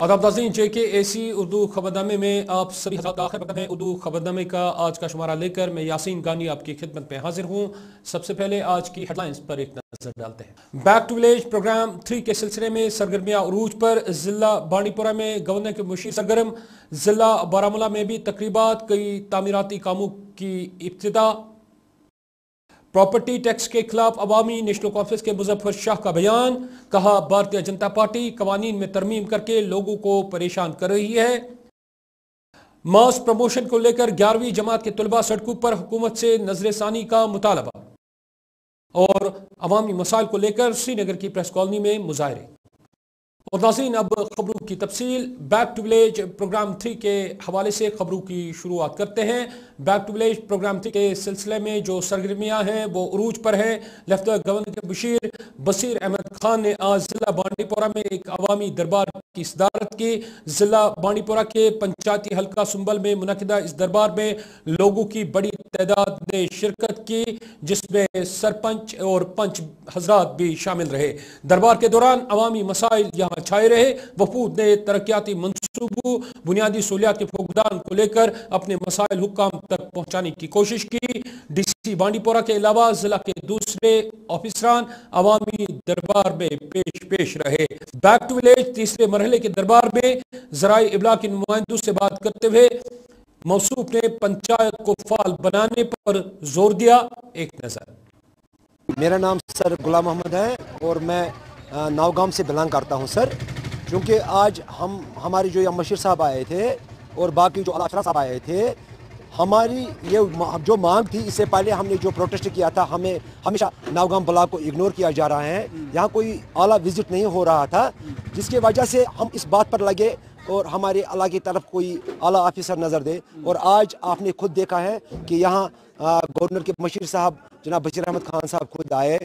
आदाब नाज़रीन, JKAC उर्दू खबरनामे में आप सभी हज़रात हैं। उर्दू खबरनामे का आज का शुमारा लेकर मैं यासीन गानी आपकी खिदमत में हाजिर हूँ। सबसे पहले आज की हेडलाइंस पर एक नजर डालते हैं। बैक टू विलेज प्रोग्राम 3 के सिलसिले में सरगर्मियाँ उरूज पर। जिला बांडीपुरा में गवर्नर के मुशीर सरगर्म। जिला बारामूला में भी तकरीबात, कई तामीराती कामों की इब्तिदा। प्रॉपर्टी टैक्स के खिलाफ अवामी नेशनल कॉन्फ्रेंस के मुजफ्फर शाह का बयान, कहा भारतीय जनता पार्टी कवानीन में तरमीम करके लोगों को परेशान कर रही है। मास प्रमोशन को लेकर 11वीं जमात के तलबा सड़कों पर हुकूमत से नजरसानी का मुतालबा। और अवामी मसाइल को लेकर श्रीनगर की प्रेस कॉलोनी में मुजाहरे। और नाज़रीन, अब खबरों की तफसील। बैक टू विलेज प्रोग्राम 3 के हवाले से खबरों की शुरुआत करते हैं। बैक टू विलेज प्रोग्राम 3 के सिलसिले में जो सरगर्मियां हैं वो उरूज पर हैं। लेफ्टिनेंट गवर्नर के मुशीर बशीर अहमद खान ने आज जिला बांडीपुरा में एक अवामी दरबार की सदारत की। जिला बांडीपुरा के पंचायती हल्का सुंबल में मुनक़िदा इस दरबार में लोगों की बड़ी तादाद ने शिरकत की, जिसमें सरपंच और पंच हजरात भी शामिल रहे। दरबार के दौरान अवामी मसाइल यहाँ छाए रहे। वफूद ने तरक्याती मंसूबों, बुनियादी सहूलियात के फुकदान को लेकर अपने मसाइल हुक्काम तक पहुँचाने की कोशिश की। DC बांडीपुरा के अलावा जिला के दूसरे ऑफिसरान अवामी दरबार में पेश रहे। बैक टू विलेज तीसरे मरहले के दरबार में ज़राए इब्लाग के नुमाइंदों से बात करते हुए मौसूफ ने पंचायत को फाल बनाने पर जोर दिया। एक नजर। मेरा नाम सर गुलाम मोहम्मद है और मैं नौगाम से बिलोंग करता हूं सर। क्योंकि आज हमारी जो मशीर साहब आए थे और बाकी जो अफसर साहब आए थे, हमारी ये जो मांग थी, इससे पहले हमने जो प्रोटेस्ट किया था, हमें हमेशा नौगाम ब्लॉक को इग्नोर किया जा रहा है। यहाँ कोई आला विजिट नहीं हो रहा था, जिसकी वजह से हम इस बात पर लगे और हमारे अला की तरफ कोई आला ऑफिसर नज़र दे। और आज आपने खुद देखा है कि यहाँ गवर्नर के मुशीर साहब जनाब बशीर अहमद खान साहब खुद आए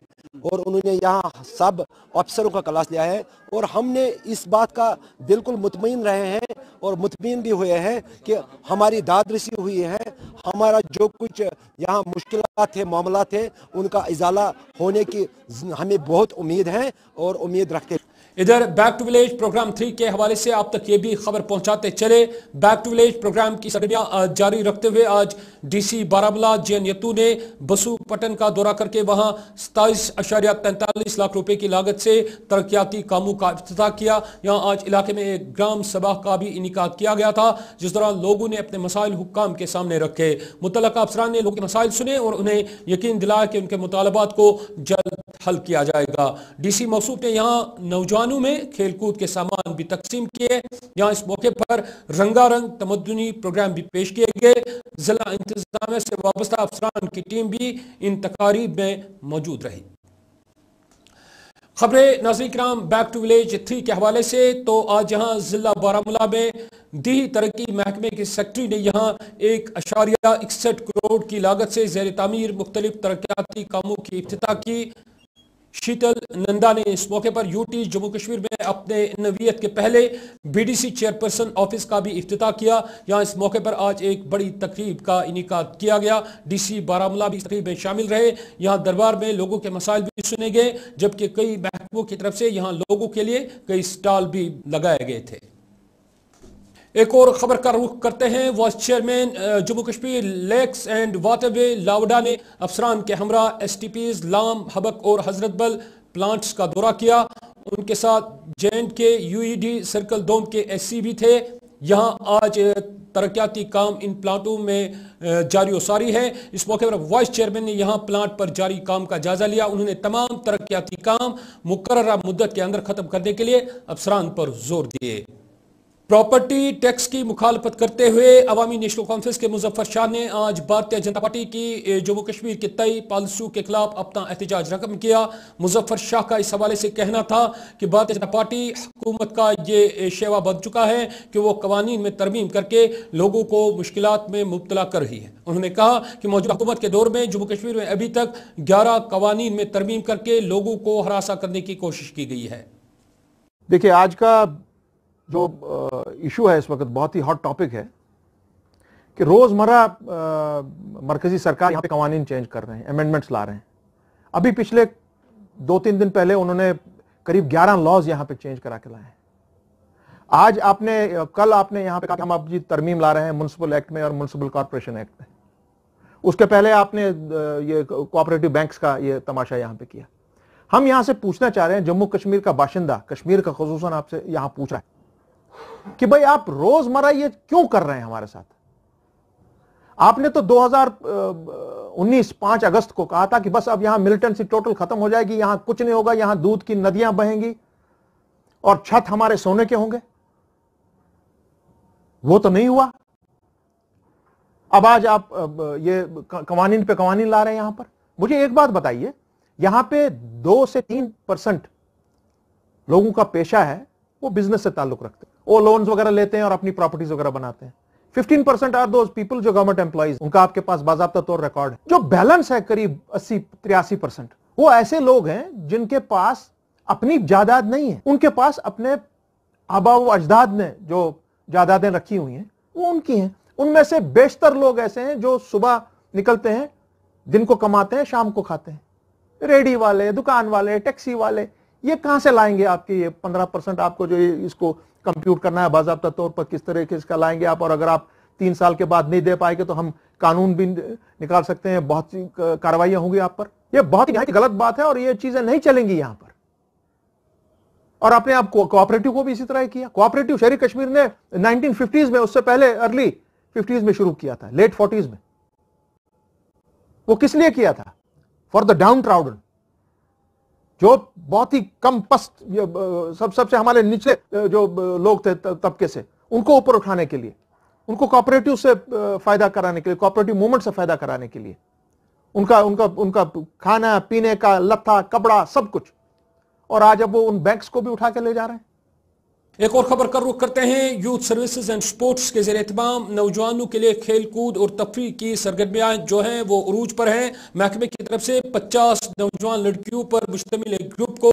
और उन्होंने यहाँ सब अफसरों का क्लास लिया है। और हमने इस बात का बिल्कुल मुतमईन रहे हैं और मुतमईन भी हुए हैं कि हमारी दादरसी हुई है। हमारा जो कुछ यहाँ मुश्किलात थे, मामला थे, उनका इजाला होने की हमें बहुत उम्मीद है और उम्मीद रखते हैं। इधर बैक टू विलेज प्रोग्राम 3 के हवाले से आप तक ये भी खबर पहुंचाते चले। बैक टू विलेज प्रोग्राम की सरगर्मियां जारी रखते हुए आज DC बारामूला JN यत्तू ने बसु पटन का दौरा करके वहां 27.43 लाख रुपए की लागत से तरक्याती कामों का इफ्तिताह किया। यहाँ आज इलाके में एक ग्राम सभा का भी इनेकाद किया गया था, जिस दौरान लोगों ने अपने मसाइल हुक्काम के सामने रखे। मुतल्लका अफसरान ने लोगों के मसाइल सुने और उन्हें यकीन दिलाया कि उनके मुतालबात को जल्द हल किया जाएगा। DC मौसूफ ने यहाँ नौजवानों में खेलकूद के सामान भी तकसीम किए। यहाँ इस मौके पर रंगारंग तमद्दुनी प्रोग्राम भी पेश किए गए। जिला इंतजामिया से वाबस्ता अफसरान की टीम भी इन तकारीब में मौजूद रही। खबरें नाज़रीन किराम बैक टू विलेज 3 के हवाले से। तो आज यहाँ जिला बारामूला में दी तरक्की महकमे के सेक्रेटरी ने यहाँ 1.61 करोड़ की लागत से ज़ेर तामीर मुख्तलिफ तरक्याती कामों की इफ्तिताह की। शीतल नंदा ने इस मौके पर UT जम्मू कश्मीर में अपने नवीयत के पहले BDC चेयरपर्सन ऑफिस का भी इफ्तिताह किया। यहाँ इस मौके पर आज एक बड़ी तकरीब का इनेकाद किया गया। DC बारामूला भी इस तकरीब में शामिल रहे। यहाँ दरबार में लोगों के मसाइल भी सुने गए, जबकि कई महकमों की तरफ से यहाँ लोगों के लिए कई स्टॉल भी लगाए गए थे। एक और खबर का रुख करते हैं। Vice chairman Jammu Kashmir lakes and waterway लावडा ने अफसरान के हमरा STPs लाम, हबक और हजरत बल प्लांट्स का दौरा किया। उनके साथ JNK UED सर्कल 2 के SC भी थे। यहाँ आज तरक्याती काम इन प्लांटों में जारी सारी है। इस मौके पर वाइस चेयरमैन ने यहाँ प्लांट पर जारी काम का जायजा लिया। उन्होंने तमाम तरक्याती काम मुकर्ररा मुद्दत के अंदर खत्म करने के लिए अफसरान पर जोर दिए। प्रॉपर्टी टैक्स की मुखालफत करते हुए अवामी नेशनल कॉन्फ्रेंस के मुजफ्फर शाह ने आज भारतीय जनता पार्टी की जम्मू कश्मीर की तय पॉलिसियों के खिलाफ अपना एहतजाज रकम किया। मुजफ्फर शाह का इस हवाले से कहना था कि भारतीय जनता पार्टी हुकूमत का ये शेवा बन चुका है कि वो कवानीन में तरमीम करके लोगों को मुश्किलात में मुब्तला कर रही है। उन्होंने कहा कि मौजूदा हुकूमत के दौर में जम्मू कश्मीर में अभी तक 11 कवानीन में तरमीम करके लोगों को हरासा करने की कोशिश की गई है। देखिए, आज का जो इशू है इस वक्त बहुत ही हॉट टॉपिक है कि रोजमर्रा मरकजी सरकार यहाँ पे कवानीन चेंज कर रहे हैं, अमेंडमेंट्स ला रहे हैं। अभी पिछले 2-3 दिन पहले उन्होंने करीब 11 लॉज यहाँ पे चेंज करा के लाए हैं। آج کل آپ نے یہاں پہ کہا کہ ہم اب ترمیم لا رہے ہیں میونسپل ایکٹ میں اور میونسپل کارپوریشن ایکٹ میں. اس کے پہلے آپ نے یہ کوآپریٹو بینکس کا یہ تماشا یہاں پہ کیا. ہم یہاں سے پوچھنا چاہ رہے ہیں, جموں کشمیر کا باشندہ, کشمیر کا خصوصاً آپ سے یہاں پوچھ رہا ہے کہ بھئی آپ روزمرہ یہ کیوں کر رہے ہیں ہمارے ساتھ؟ آپ نے تو 2019 5 اگست کو کہا تھا کہ بس اب یہاں ملیٹنسی ٹوٹل ختم ہو جائے گی, یہاں کچھ نہیں ہوگا, یہاں دودھ کی ندیاں بہیں گی اور چھت ہمارے سونے کے ہوں گے. وہ تو نہیں ہوا. اب آج آپ یہ قوانین پہ قوانین لا رہے ہیں یہاں پر. مجھے ایک بات بتائیے, یہاں پہ 2 سے 3% لوگوں کا پیشہ ہے وہ بزنس سے تعلق رکھتے ہیں, وہ لونز وغیرہ لیتے ہیں اور اپنی پراپرٹیز وغیرہ بناتے ہیں. 15% آر دوز پیپل جو گورنمنٹ امپلائیز, ان کا آپ کے پاس باضابطہ طور ریکارڈ ہے. جو بیلنس ہے قریب 80-83%, وہ ایسے لوگ ہیں جن کے پاس اپنی جائیداد نہیں ہے. ان کے پاس اپنے آبا و اجداد نے جو جائیدادیں رکھی ہوئی ہیں وہ ان کی ہیں. ان میں سے بیشتر لوگ ایسے ہیں جو صبح نکلتے ہیں, دن کو کماتے ہیں, شام کو کھاتے ہیں. ریڈی والے, دکان والے, ٹیکسی والے, یہ کہاں سے لائیں گے آپ کے یہ 15% آپ کو جو اس کو کمپیوٹ کرنا ہے باضابطہ طور پر کس طرح کے اس کا لائیں گے آپ؟ اور اگر آپ 3 سال کے بعد نہیں دے پائے گے تو ہم قانون بھی نکال سکتے ہیں, بہت سی کارروائیاں ہوں گی آپ پر. یہ بہت ہی غلط بات ہے اور یہ چیزیں نہیں چلیں گی یہاں پر. اور آپ نے کوآپریٹو کو بھی اسی طرح کیا. کوآپریٹو شہری کشمیر نے 1950s میں, اس سے پہلے ارلی 50s میں شروع کیا تھا, لیٹ 40s میں. وہ کس لیے کیا تھا؟ فار دا ڈاؤن ٹراؤڈن, جو بہت ہی کم پست, سب سے ہمارے نچلے جو لوگ تھے طبقے سے, ان کو اوپر اٹھانے کے لیے, ان کو کوآپریٹو سے فائدہ کرانے کے لیے, کوآپریٹو موومنٹ سے فائدہ کرانے کے لیے, ان کا کھانا پینے کا, لتھا کپڑا, سب کچھ. اور آج اب وہ ان بینکس کو بھی اٹھا کے لے جا رہے ہیں. ایک اور خبر کا رخ کرتے ہیں. یوتھ سروسز اینڈ سپورٹس کے زیر اہتمام نوجوانوں کے لیے کھیل کود اور تفریح کی سرگرمیاں جو ہیں وہ عروج پر ہیں. محکمے کی طرف سے 50 نوجوان لڑکیوں پر مشتمل ایک گروپ کو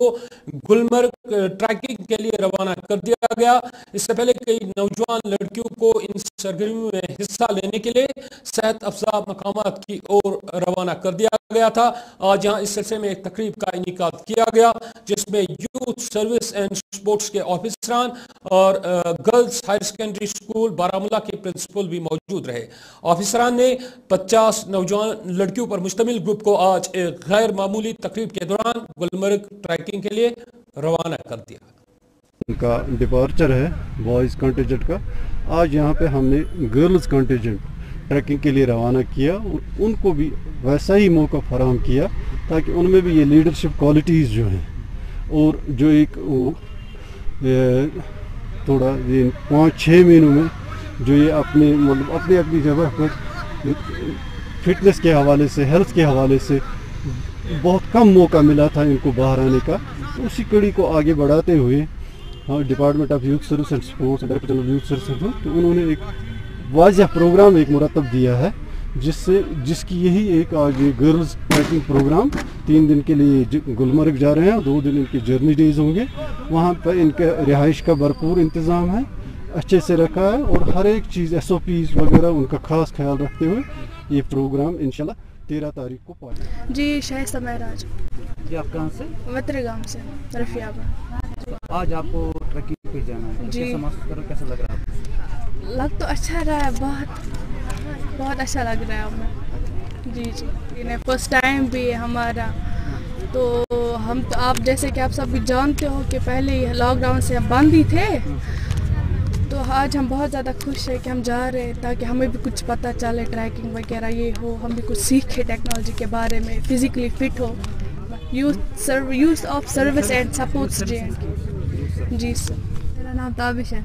گلمرگ ٹریکنگ کے لیے روانہ کر دیا گیا. اس سے پہلے کئی نوجوان لڑکیوں کو ان سرگرمیوں میں حصہ لینے کے لیے صحت افزا مقامات کی اور روانہ کر دیا گیا تھا. آج یہاں اس سلسلے میں ایک تقریب کا انعقاد کیا گیا جس میں یوتھ سروس اینڈ سپورٹس کے آفیسران اور girls higher secondary school Baramulla کے پرنسپل بھی موجود رہے. آفیسران نے 50 نوجوان لڑکیوں پر مشتمل گروپ کو آج ایک غیر معمولی تقریب کے دوران گلمرگ ٹریکنگ کے لیے روانہ کر دیا. ان کا ڈپارچر ہے بوائز کنٹینجنٹ کا. آج یہاں پہ ہم نے گرلز کنٹینجنٹ ٹریکنگ کے لیے روانہ کیا اور ان کو بھی ویسا ہی موقع فراہم کیا تاکہ ان میں بھی یہ لیڈرشپ کوالٹیز جو ہیں اور جو ایک تھوڑا 5-6 مہینوں میں جو یہ اپنی جگہ پر فٹنس کے حوالے سے, ہیلتھ کے حوالے سے بہت کم موقع ملا تھا ان کو باہر آنے کا. تو اسی کڑی کو آگے بڑھاتے ہوئے department of youth service and sports, director general youth service, تو انہوں نے ایک واضح پروگرام ایک مرتب دیا ہے جس کی یہی ایک آج گرلز ٹریکنگ پروگرام 3 دن کے لیے گلمرگ جا رہے ہیں. 2 دن ان کے جرنی ڈیز ہوں گے. وہاں پر ان کے رہائش کا بھرپور انتظام ہے, اچھے سے رکھا ہے اور ہر ایک چیز SOPs وغیرہ ان کا خاص خیال رکھتے ہوئے یہ پروگرام انشاءاللہ 13 تاریخ کو پہنچے. جی شائستہ مہراج. جی آپ کہاں سے؟ وطر گام سے, رفیع آباد. آج آپ کو ٹریکنگ پہ جانا ہے, جی. کیسا محسوس کر رہے ہو, کیسا لگ رہا ہے آپ کو؟ لگ تو اچھا رہا ہے, بہت اچھا لگ رہا ہے ہمیں. جی یہ فرسٹ ٹائم بھی ہے ہمارا. تو ہم تو آپ جیسے کہ آپ سب بھی جانتے ہو کہ پہلے لاک ڈاؤن سے ہم بند ہی تھے, تو آج ہم بہت زیادہ خوش ہیں کہ ہم جا رہے ہیں تاکہ ہمیں بھی کچھ پتہ چلے, ٹریکنگ وغیرہ یہ ہو, ہم بھی کچھ سیکھیں ٹیکنالوجی کے بارے میں, فزیکلی فٹ ہو. Youth of service and sports. جی سر. میرا نام تابش ہے.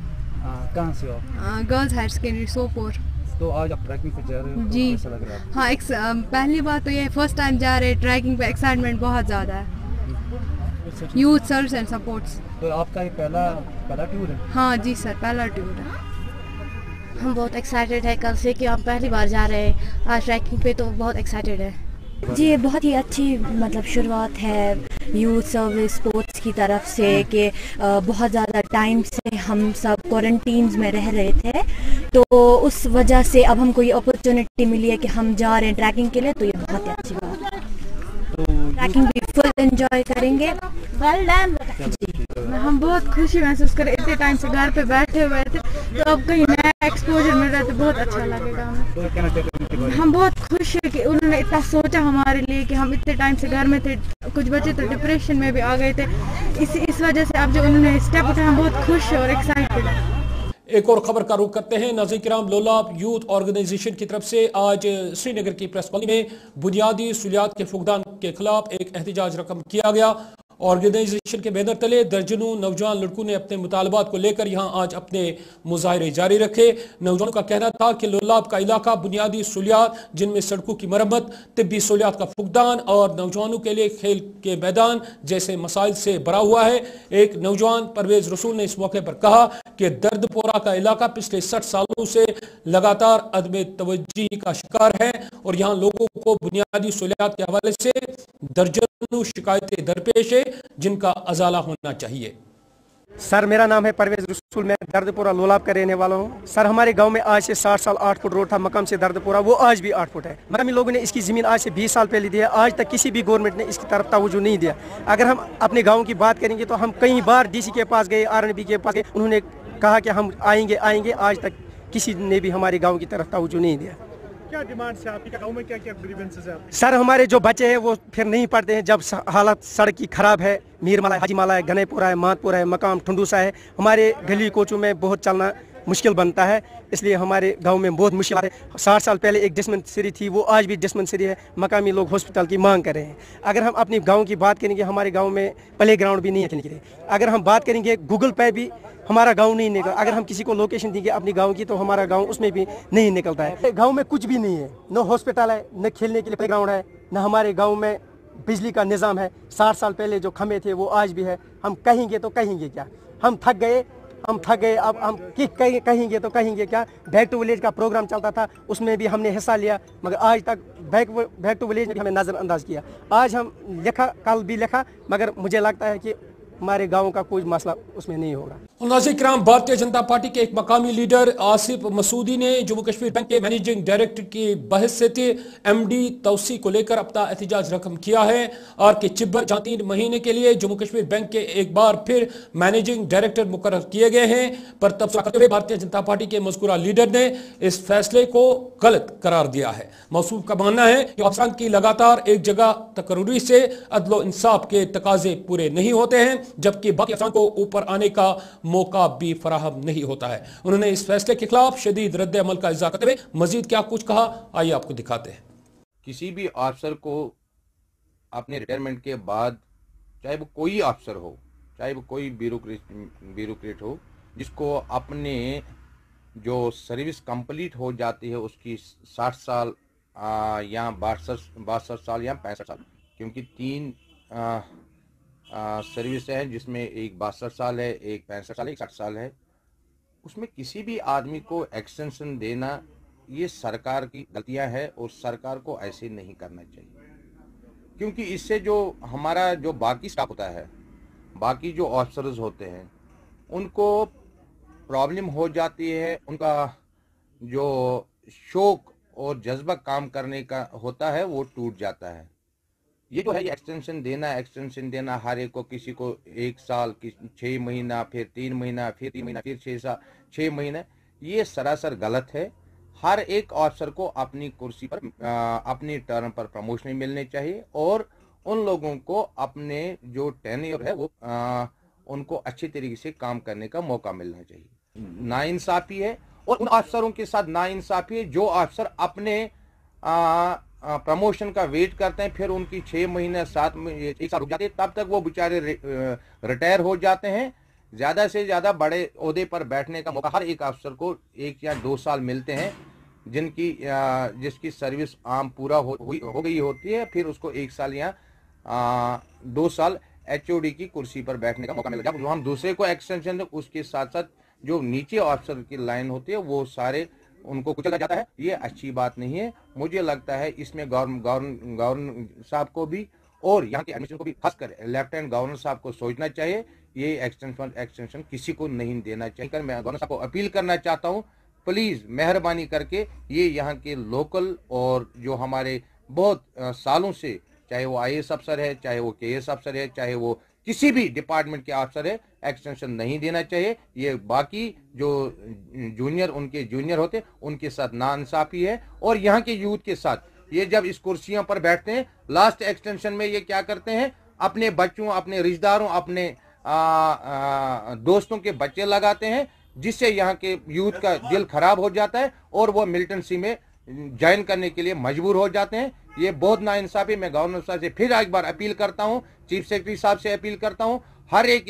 کہاں سے ہو آپ؟ Girls higher secondary Sopore. تو آج آپ ٹریکنگ پہ جا رہے ہو, جی. کیسا لگ رہا ہے آپ کو؟ ہاں, پہلی بات تو یہ فرسٹ ٹائم جا رہے ہیں ٹریکنگ پہ, ایکسائٹمنٹ بہت زیادہ ہے. Youth service and sports. تو آپ کا یہ پہلا ٹور ہے؟ ہاں جی سر, پہلا ٹور ہے. ہم بہت ایکسائٹیڈ ہے کل سے کہ ہم پہلی بار جا رہے ہیں آج ٹریکنگ پہ, تو بہت ایکسائٹیڈ ہے. جی یہ بہت ہی اچھی شروعات ہے یوتھ سروس اسپورٹس کی طرف سے کہ بہت زیادہ ٹائم سے ہم سب کوارنٹینز میں رہ رہے تھے, تو اس وجہ سے اب ہم کو یہ اپرچونٹی ملی ہے کہ ہم جا رہے ہیں ٹریکنگ کے لیے, تو یہ بہت ہی اچھی بات ہے. ٹریکنگ بھی فل बहुत एंजॉय करेंगे। हम बहुत खुशी महसूस करें, इतने टाइम से घर पे बैठे हुए थे तो अब कहीं नया एक्सपोजर मिल रहा है तो बहुत अच्छा लगेगा हमें। हम बहुत खुश है कि उन्होंने इतना सोचा हमारे लिए कि हम इतने टाइम से घर में थे, कुछ बच्चे तो डिप्रेशन में भी आ गए थे, इस वजह से अब जो उन्होंने स्टेप उठाया हम बहुत खुश और एक्साइटेड हैं। एक और खबर का रुख करते हैं। नाज़रीन किराम, लोलाब यूथ ऑर्गेनाइजेशन की तरफ से आज श्रीनगर की प्रेस कॉलोनी में बुनियादी सहूलियात के फुकदान के खिलाफ एक एहतजाज रकम किया गया। ऑर्गेनाइजेशन के बैनर तले दर्जनों नौजवान लड़कों ने अपने मुतालबात को लेकर यहां आज अपने मुजाहरे जारी रखे। नौजवानों का कहना था कि लोलाब का इलाका बुनियादी सहूलियात जिनमें सड़कों की मरम्मत, तिब्बी सहूलियात का फुकदान और नौजवानों के लिए खेल के मैदान जैसे मसाइल से भरा हुआ है। एक नौजवान परवेज रसूल ने इस मौके पर कहा कि दर्दपोरा का इलाका पिछले 60 सालों से लगातार अदम तवज्जी का शिकार है और यहाँ लोगों को बुनियादी सहूलियात के हवाले से दर्जनों शिकायतें दरपेश है जिनका अजाला होना चाहिए। सर, मेरा नाम है परवेज रसूल, मैं दर्दपुरा लोलाब का रहने वाला हूँ। सर, हमारे गांव में आज से 60 साल 8 फुट रोड था मकाम से दर्दपुरा, वो आज भी 8 फुट है। मकामी लोगों ने इसकी ज़मीन आज से 20 साल पहले दी है, आज तक किसी भी गवर्नमेंट ने इसकी तरफ तवज्जो नहीं दिया। अगर हम अपने गाँव की बात करेंगे तो हम कई बार DC के पास गए, RNB के पास गए, उन्होंने कहा कि हम आएंगे, आज तक किसी ने भी हमारे गाँव की तरफ तवज्जो नहीं दिया। क्या डिमांड है आपकी? गाँव में क्या क्या ग्रीवेंसेस है? सर, हमारे जो बच्चे हैं वो फिर नहीं पढ़ते हैं जब हालत सड़क की खराब है। मीरमाला है, हाजीमाला है, गनेपुरा है, मातपुरा है, मकाम ठुंडूसा है। हमारे गली कोचों में बहुत चलना मुश्किल बनता है, इसलिए हमारे गांव में बहुत मुश्किल है। 60 साल पहले एक डिस्पेंसरी थी, वो आज भी डिस्पेंसरी है। मकामी लोग हॉस्पिटल की मांग कर रहे हैं। अगर हम अपने गाँव की बात करेंगे, हमारे गाँव में प्ले ग्राउंड भी नहीं है खेलने के लिए। अगर हम बात करेंगे गूगल पे भी हमारा गांव नहीं निकल, अगर हम किसी को लोकेशन देंगे अपने गांव की तो हमारा गांव उसमें भी नहीं निकलता है। गांव में कुछ भी नहीं है, न हॉस्पिटल है, न खेलने के लिए प्ले ग्राउंड है, न हमारे गांव में बिजली का निज़ाम है। 60 साल पहले जो खंभे थे वो आज भी है। हम कहेंगे तो कहेंगे क्या? हम थक गए, अब हम कहेंगे तो कहेंगे क्या? बैक टू विलेज का प्रोग्राम चलता था, उसमें भी हमने हिस्सा लिया, मगर आज तक बैक टू विलेज में हमें नज़रअंदाज किया। आज हम लिखा, कल भी लिखा, मगर मुझे लगता है कि हमारे गाँव का कोई मसला उसमें नहीं होगा। नाज़रीन किराम, भारतीय जनता पार्टी के एक मकामी लीडर आसिफ मसूदी ने जम्मू कश्मीर बैंक के मैनेजिंग डायरेक्टर की बहैसियत MD तौसी को लेकर अपना एहतजाज रकम किया है। और के चिब्बर जहां 3 महीने के लिए जम्मू कश्मीर बैंक के एक बार फिर मैनेजिंग डायरेक्टर मुकर्रर किए गए हैं, पर तबसरा करते हुए भारतीय जनता पार्टी के मज़कूरा लीडर ने इस फैसले को गलत करार दिया है। मौसूफ का मानना है कि अफसरान की लगातार एक जगह तकर्री से अदल इंसाफ के तकाजे पूरे नहीं होते हैं, जबकि बाकी अफसरान को ऊपर आने का मौका भी फराहम नहीं होता है। उन्होंने इस फैसले के खिलाफ शदीद रद्द अमल का इज़हार करते हुए मजीद क्या कुछ कहा, आइए आपको दिखाते हैं। किसी भी अफसर को अपने रिटायरमेंट के बाद, चाहे वो कोई अफसर हो, चाहे वो कोई ब्यूरोक्रेट हो, जिसको अपने जो सर्विस कंप्लीट हो जाती है उसकी 60 साल या 62 साल या 65 साल, क्योंकि 3 सर्विस है जिसमें एक 62 साल है, एक 65 साल है, एक 60 साल है। उसमें किसी भी आदमी को एक्सटेंशन देना ये सरकार की गलतियां है और सरकार को ऐसे नहीं करना चाहिए, क्योंकि इससे जो हमारा जो बाकी स्टाफ होता है, बाकी जो ऑफिसर्स होते हैं, उनको प्रॉब्लम हो जाती है। उनका जो शौक और जज्बा काम करने का होता है वो टूट जाता है। ये जो है ये एक्सटेंशन देना हर एक को, किसी को 1 साल, 6 महीना, फिर 3 महीना, फिर 3 महीना, फिर 6 महीना, ये सरासर गलत है। हर एक अफसर को अपनी कुर्सी पर अपनी टर्म पर प्रमोशन मिलने चाहिए और उन लोगों को अपने जो टेन्योर है वो उनको अच्छे तरीके से काम करने का मौका मिलना चाहिए। नाइंसाफी है और उन अफसरों के साथ नाइंसाफी है जो अफसर अपने प्रमोशन का वेट करते हैं, फिर उनकी 6 महीने 7 महीने 1 साल रुक जाते हैं, तब तक वो बेचारे रिटायर हो जाते हैं। ज़्यादा से ज़्यादा बड़े ओहदे पर बैठने का मौका हर एक अफसर को 1 या 2 साल मिलते हैं, जिसकी सर्विस आम पूरा हो गई होती है, फिर उसको 1 साल या 2 साल HOD की कुर्सी पर बैठने का मौका मिलेगा। जब हम दूसरे को एक्सटेंशन दें, उसके साथ साथ जो नीचे अफसर की लाइन होती है वो सारे उनको कुचला जाता है। ये अच्छी बात नहीं है। मुझे लगता है इसमें गवर्नर साहब को भी और यहाँ के एडमिनिस्ट्रेशन को भी, खासकर लेफ्टिनेंट गवर्नर साहब को सोचना चाहिए। ये एक्सटेंशन किसी को नहीं देना चाहिए। मैं गवर्नर साहब को अपील करना चाहता हूँ, प्लीज़ मेहरबानी करके ये यहाँ के लोकल और जो हमारे बहुत सालों से चाहे वो IAS अफसर है, चाहे वो KS अफसर है, चाहे वो किसी भी डिपार्टमेंट के अफसर है, एक्सटेंशन नहीं देना चाहिए। ये बाकी जो उनके जूनियर होते उनके साथ नाइंसाफी है। और यहाँ के यूथ के साथ ये जब इस कुर्सियों पर बैठते हैं, लास्ट एक्सटेंशन में ये क्या करते हैं, अपने बच्चों, अपने रिश्तेदारों, अपने दोस्तों के बच्चे लगाते हैं, जिससे यहाँ के यूथ का दिल खराब हो जाता है और वो मिलिटेंसी में ज्वाइन करने के लिए मजबूर हो जाते हैं। ये बहुत नाइंसाफी। मैं गवर्नर साहब से फिर एक बार अपील करता हूँ, चीफ सेक्रेटरी साहब से अपील करता हूँ, हर एक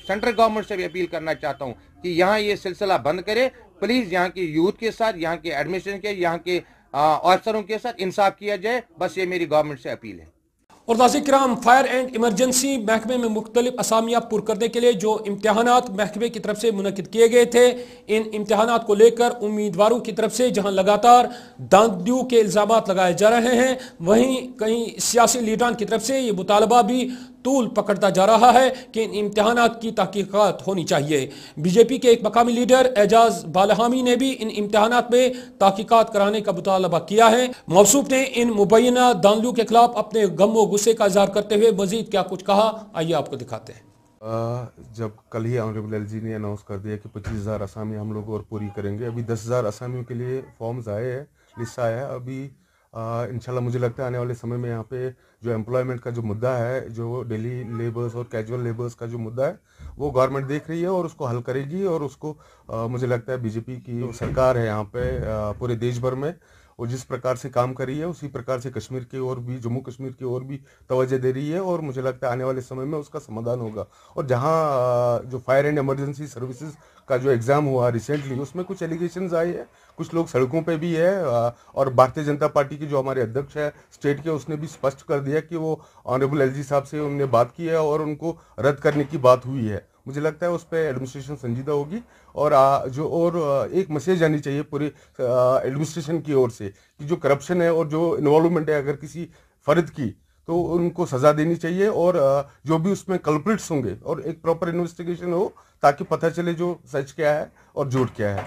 सेंट्रल गवर्नमेंट से भी अपील करना चाहता हूँ कि यहाँ ये सिलसिला बंद करे प्लीज। यहाँ के यूथ के साथ, यहाँ के एडमिनिस्ट्रेशन के, यहाँ के ऑफिसरों के साथ इंसाफ किया जाए, बस ये मेरी गवर्नमेंट से अपील है। और नाज़रीन, फायर एंड इमरजेंसी महकमे में मुख्तलिफ असामियाँ पुर करने के लिए जो इम्तहानात महकमे की तरफ से मुनक़िद किए गए थे, इन इम्तहानात को लेकर उम्मीदवारों की तरफ से जहां लगातार दांधियों के इल्ज़ामात लगाए जा रहे हैं, वहीं कई सियासी लीडरान की तरफ से ये मुतालबा भी तूल पकड़ता जा रहा है कि इन इम्तहानात की तहकीकात होनी चाहिए। बीजेपी के एक मकामी लीडर एजाज बालहामी ने भी इन इम्तहानात में तहकीकात कराने का मुतालबा किया है। मौसूफ ने इन मुबैना दांधियों के खिलाफ अपने गम व गुस्से का इजहार करते हुए मजीद क्या कुछ कहा, आइए आपको दिखाते हैं। जब कल ही ऑनरेबल एलजी ने अनाउंस कर दिया कि 25,000 असामी हम लोग और पूरी करेंगे, अभी 10,000 असामियों के लिए फॉर्म्स आए हैं, लिस्ट आया है। अभी इंशाल्लाह मुझे लगता है आने वाले समय में यहाँ पे जो एम्प्लॉयमेंट का जो मुद्दा है, जो डेली लेबर्स और कैजुअल लेबर्स का जो मुद्दा है, वो गवर्नमेंट देख रही है और उसको हल करेगी। और उसको मुझे लगता है बीजेपी की सरकार है यहाँ पे पूरे देश भर में, वो जिस प्रकार से काम कर रही है उसी प्रकार से कश्मीर की ओर भी, जम्मू कश्मीर की ओर भी तवज्जो दे रही है। और मुझे लगता है आने वाले समय में उसका समाधान होगा। और जहाँ जो फायर एंड इमरजेंसी सर्विसेज का जो एग्ज़ाम हुआ रिसेंटली, उसमें कुछ एलिगेशंस आए हैं, कुछ लोग सड़कों पे भी है। और भारतीय जनता पार्टी के जो हमारे अध्यक्ष है स्टेट के, उसने भी स्पष्ट कर दिया कि वो ऑनरेबल एलजी साहब से उन्होंने बात की है और उनको रद्द करने की बात हुई है। मुझे लगता है उस पर एडमिनिस्ट्रेशन संजीदा होगी। और एक मैसेज आनी चाहिए पूरे एडमिनिस्ट्रेशन की ओर से कि जो करप्शन है और जो इन्वॉल्वमेंट है अगर किसी फर्द की, तो उनको सज़ा देनी चाहिए। और जो भी उसमें कल्प्रिट्स होंगे और एक प्रॉपर इन्वेस्टिगेशन हो, ताकि पता चले जो सच क्या है और झूठ क्या है।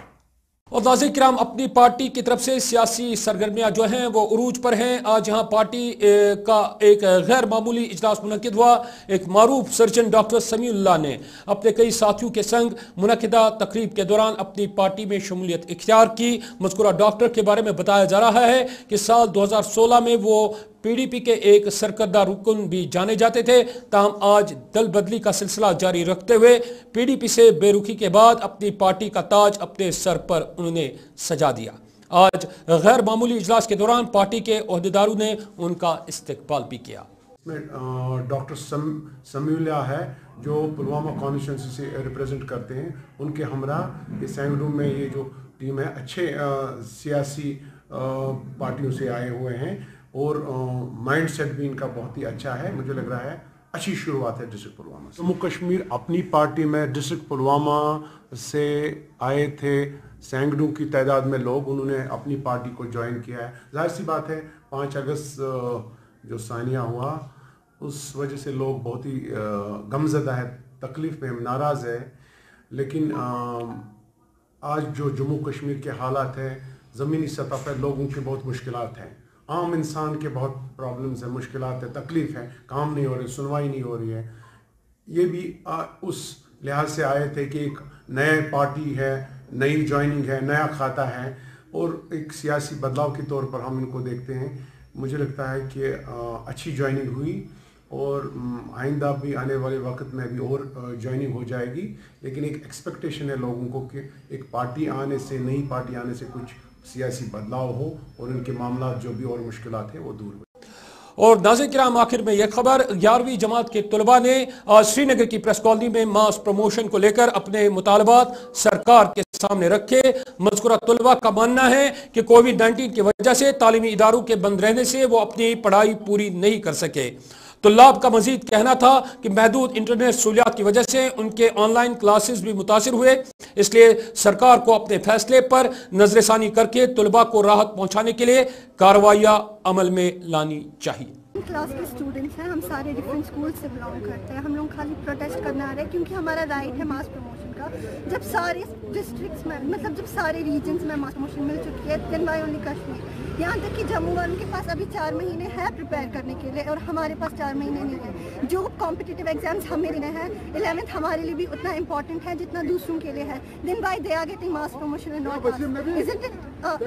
और नाज़रीन किराम, अपनी पार्टी की तरफ से सियासी सरगर्मियां जो हैं वो उरूज पर हैं। आज यहाँ पार्टी का एक गैर मामूली इजलास मुनक़िद हुआ। एक मारूफ सर्जन डॉक्टर समीउल्लाह ने अपने कई साथियों के संग मुनक़िदा तकरीब के दौरान अपनी पार्टी में शमूलियत इख्तियार की। मज़कूरा डॉक्टर के बारे में बताया जा रहा है कि साल 2016 में वो PDP के एक सरकर्दा रुकन भी जाने जाते थे, ताहम आज दल बदली का सिलसिला जारी रखते हुए PDP से बेरुखी के बाद अपनी पार्टी का ताज अपने सर पर उन्होंने सजा दिया। आज गैर मामूली इजलास के दौरान पार्टी के ओहदेदारों ने उनका इस्तकबाल भी किया। डॉक्टर समीउल्लाह है जो पुलवामा कॉन्स्टिट्यूंसी से रिप्रेजेंट करते हैं, उनके हमरा ये सैंगडूम में ये जो टीम है अच्छे सियासी पार्टियों से आए हुए हैं और माइंड सेट भी इनका बहुत ही अच्छा है। मुझे लग रहा है अच्छी शुरुआत है डिस्ट्रिक्ट पुलवामा से। जम्मू कश्मीर अपनी पार्टी में डिस्ट्रिक्ट पुलवामा से आए थे सैकड़ों की तादाद में लोग, उन्होंने अपनी पार्टी को ज्वाइन किया है। जाहिर सी बात है 5 अगस्त जो सानिया हुआ उस वजह से लोग बहुत ही गमज़दा है, तकलीफ़ में नाराज़ है। लेकिन आज जो जम्मू कश्मीर के हालात हैं, ज़मीनी सतह पर लोगों की बहुत मुश्किलात हैं, आम इंसान के बहुत प्रॉब्लम्स हैं, मुश्किलात है, तकलीफ़ है, काम नहीं हो रही, सुनवाई नहीं हो रही है। ये भी उस लिहाज से आए थे कि एक नए पार्टी है, नई ज्वाइनिंग है, नया खाता है और एक सियासी बदलाव के तौर पर हम इनको देखते हैं। मुझे लगता है कि अच्छी ज्वाइनिंग हुई और आइंदा भी आने वाले वक्त में भी और ज्वाइनिंग हो जाएगी। लेकिन एक एक्सपेक्टेशन है लोगों को कि एक पार्टी आने से, नई पार्टी आने से कुछ सियासी बदलाव हो और उनके मामला जो भी और मुश्किलात हैं वो दूर हो। और नाज़रीन किराम, आखिर में यह खबर, 11वीं जमात के तलबा ने आज श्रीनगर की प्रेस कॉलोनी में मास प्रमोशन को लेकर अपने मुतालबात सरकार के सामने रखे। मज़कूरा तलबा का मानना है कि कोविड-19 की वजह से तालीमी इदारों के बंद रहने से वो अपनी पढ़ाई पूरी नहीं कर सके। तुल्लाब का मजीद कहना था कि महदूद इंटरनेट सहूलियात की वजह से उनके ऑनलाइन क्लासेस भी मुतासिर हुए, इसलिए सरकार को अपने फैसले पर नजरसानी करके तुलबा को राहत पहुंचाने के लिए कार्रवाइयां अमल में लानी चाहिए। کلاس کے اسٹوڈنٹس ہیں, ہم سارے ڈفرینٹ اسکول سے بلانگ کرتے ہیں. ہم لوگ خالی پروٹیسٹ کرنے آ رہے ہیں کیونکہ ہمارا رائٹ ہے ماس پروموشن کا. جب سارے ڈسٹرکٹس میں مطلب جب سارے ریجنس میں ماس پروموشن مل چکی ہے, دین وائی اونلی کشمیر. یہاں تک کہ جموں والوں کے پاس ابھی 4 مہینے ہے پریپیئر کرنے کے لیے اور ہمارے پاس 4 مہینے نہیں ہے. جو کمپٹیٹیو ایگزامس ہمیں دینے ہیں 11th ہمارے لیے بھی اتنا امپورٹنٹ ہے جتنا دوسروں کے لیے ہے. Then why they are getting mass promotion and not us. Isn't it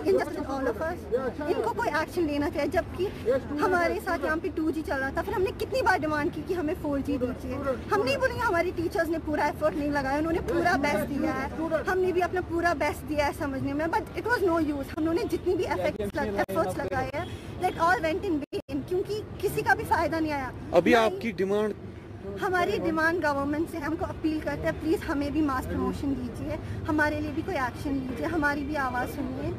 injustice all of us? ان کو کوئی ایکشن لینا چاہیے. جبکہ ہمارے ساتھ یہاں پہ 2G چل رہا تھا, پھر ہم نے کتنی بار ڈیمانڈ کی کہ ہمیں 4G دیجیے. ہم نہیں بولیں گے ہماری ٹیچرز نے پورا ایفرٹ نہیں لگایا, انہوں نے پورا بیسٹ دیا ہے, ہم نے بھی اپنا پورا بیسٹ دیا ہے سمجھنے میں, but it was no use. ہم نے جتنی بھی ایفرٹس لگائے ہیں that all went in when, کیونکہ کسی کا بھی فائدہ نہیں آیا. ابھی آپ کی ڈیمانڈ, ہماری ڈیمانڈ گورنمنٹ سے ہم کو اپیل کرتے ہیں پلیز ہمیں بھی ماس پروموشن دیجیے, ہمارے لیے بھی کوئی ایکشن لیجیے, ہماری بھی آواز سنیے.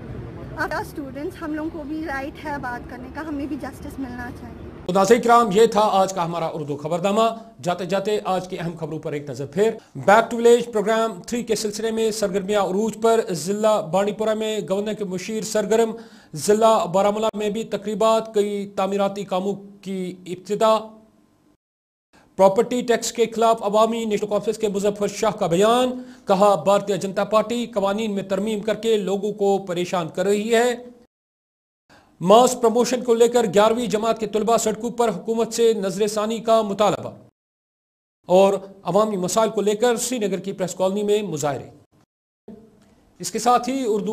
آپ اسٹوڈنٹس ہم لوگوں کو بھی رائٹ ہے بات کرنے کا, ہمیں بھی جسٹس ملنا چاہیے. ناظرین کرام, یہ تھا آج کا ہمارا اردو خبردامہ. جاتے جاتے آج کی اہم خبروں پر ایک نظر پھر. بیک ٹو ولیج پروگرام 3 کے سلسلے میں سرگرمیاں عروج پر. ضلع بانڈی پورہ میں گورنر کے مشیر سرگرم. ضلع بارامولہ میں بھی تقریبات, کئی تعمیراتی کاموں کی ابتدا. پراپرٹی ٹیکس کے خلاف عوامی نیشنل کانفرنس کے مظفر شاہ کا بیان, کہا بھارتیہ جنتا پارٹی قوانین میں ترمیم کر کے لوگوں کو پریشان کر رہی ہے. ماس پروموشن کو لے کر 11ویں جماعت کے طلباء سڑکوں پر حکومت سے نظر ثانی کا مطالبہ. اور عوامی مسائل کو لے کر سری نگر کی پریس کالونی میں مظاہرے. اس کے ساتھ ہی اردو